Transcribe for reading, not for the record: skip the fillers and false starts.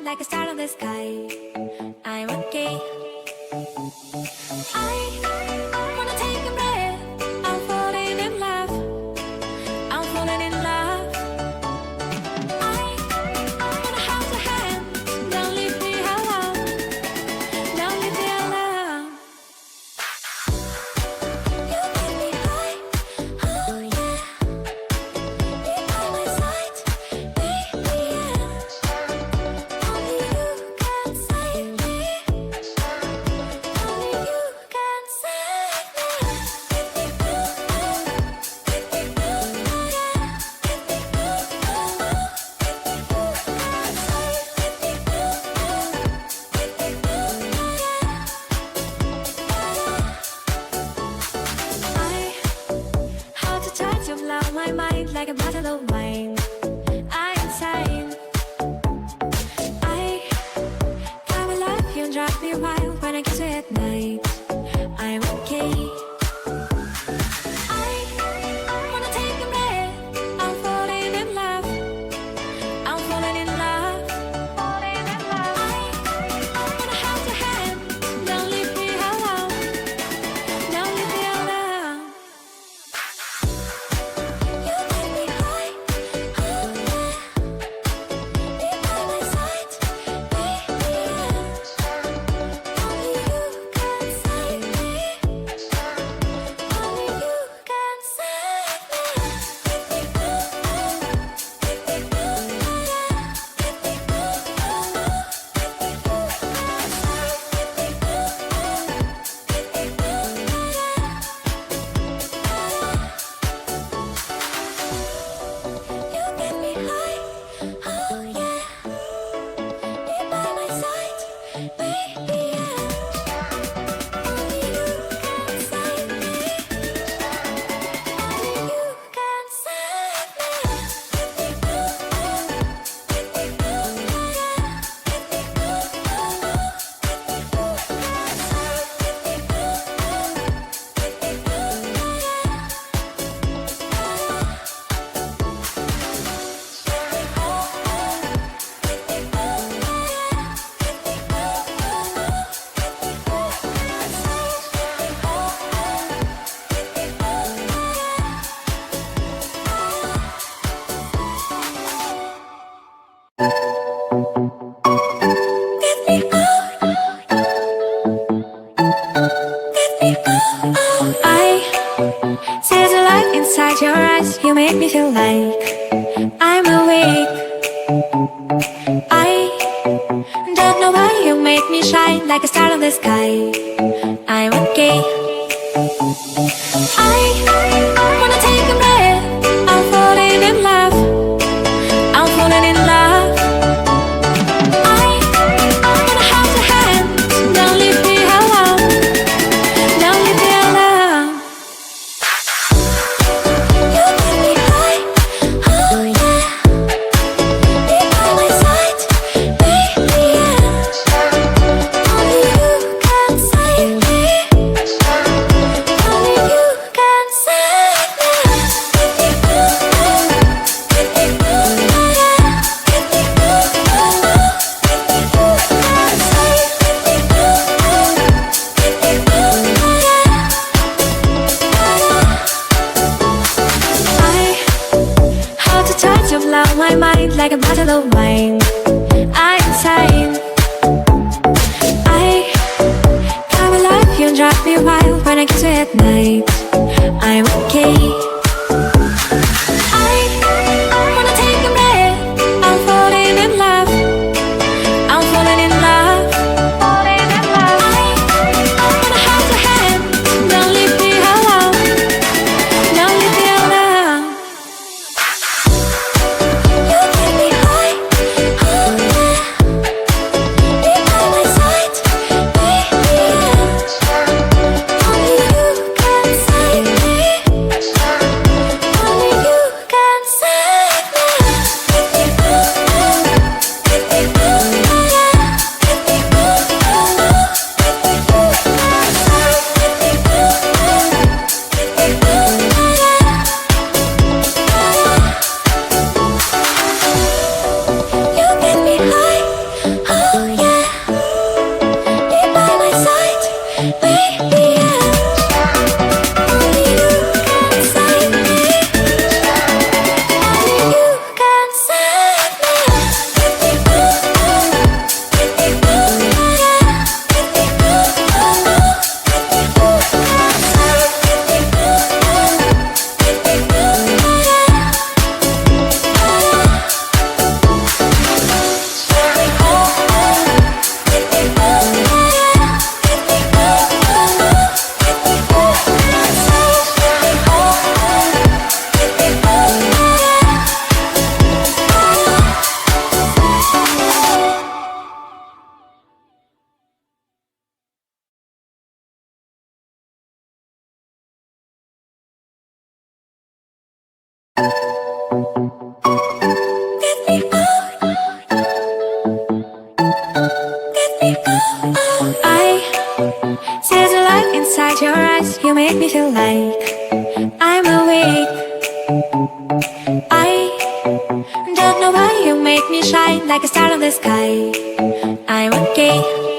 shine like a star on the sky. I'm okay. I wanna take a breath. I'm falling in love. I'm falling in love. I wanna hold your hand. Don't leave me alone. Don't leave me alone. You make me high. Oh yeah. Be by my side, baby. Yeah. Only you can save me. Only you can save me. How to touch your blow my mind like a bottle of wine. I'm insane. I come alive, you drive me wild when I kiss you at night. I'm okay. I wanna take a breath. I'm falling in love. I'm falling in love. Falling in love. I wanna hold your hand. Don't leave me alone. Don't leave me alone. You make me high. Oh yeah. Be by my side, baby. Yeah. Only you can save me. Only you can save You get me high, oh yeah. Be by my side, baby. Yeah. Only you can save me. Only you can save I see the light inside your eyes. You make me feel like I'm awake. I don't know why you make me shine like a star in the sky. I'm okay. I wanna take a breath. I'm falling in love. I'm falling in love. I wanna hold your hand. Don't leave me alone. Don't leave me alone. You make me high. Oh yeah. Be by my side, baby. Yeah. Only you can save me. Only you can save how to touch your blow my mind like a bottle of wine. I'm insane. I come alive, you drive me wild when I kiss you at night. I'm okay. I wanna take a breath. I'm falling in love. I'm falling in love. Falling in love. I wanna hold your hand. Don't leave me alone. Don't leave me alone. You make me high. Oh yeah. Be by my side, baby. Yeah. Only you can save me. Get me out. Get me out. I see the light inside your eyes. You make me feel like I'm awake. I don't know why you make me shine like a star in the sky. I'm okay.